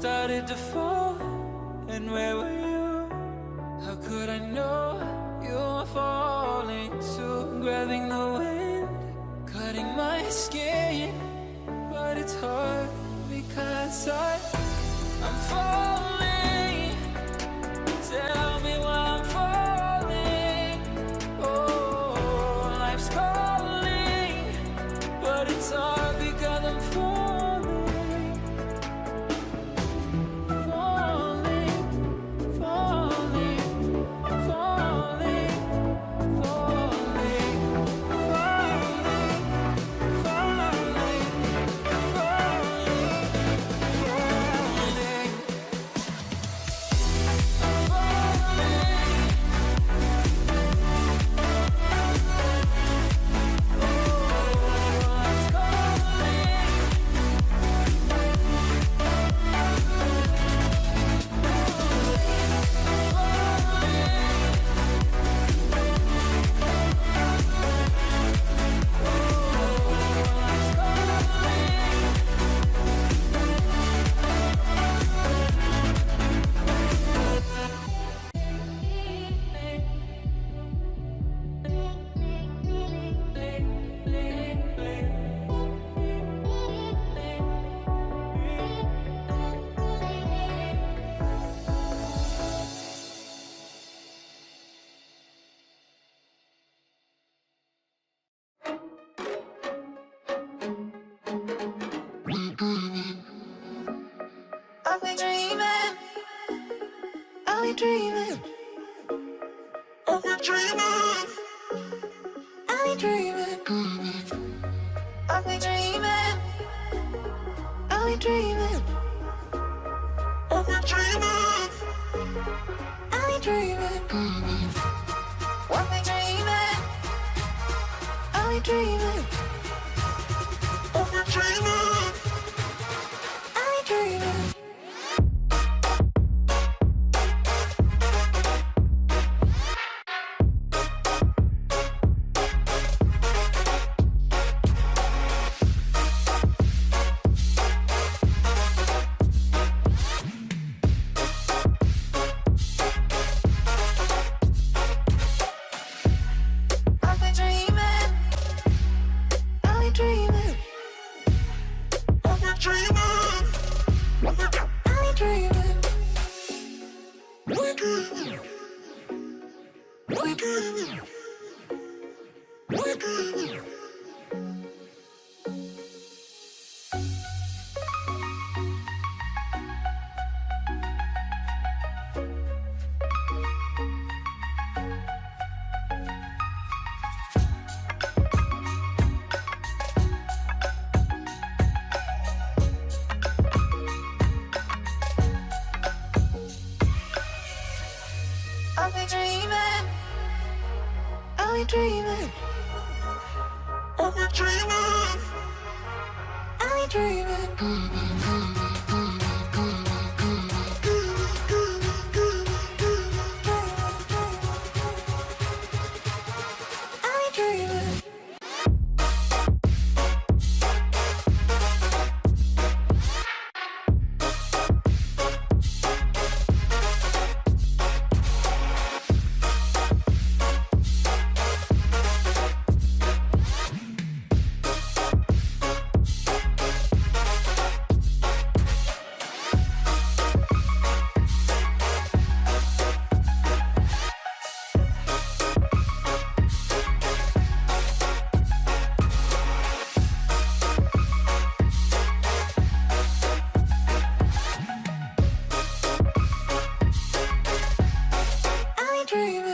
started to fall, and where were you? How could I know you were falling too? Grabbing the wind, cutting my skin, but it's hard because I'm falling. Tell me why I'm falling. Oh, life's calling, but it's hard because I'm falling. Falling, falling, falling, falling, falling, falling, I'll be dreaming, I'll be dreaming, I'll be dreaming, I'll be dreaming, I'll be dreaming, I'll be dreaming, I'll be dreaming, I'll be dreaming, I'll be dreaming, I'll be dreaming, I'll be dreaming, I'll be dreaming. I'll be dreaming, I'll be dreaming, I'll be dreaming, I'll be dreaming, I'll be dreaming. Dream.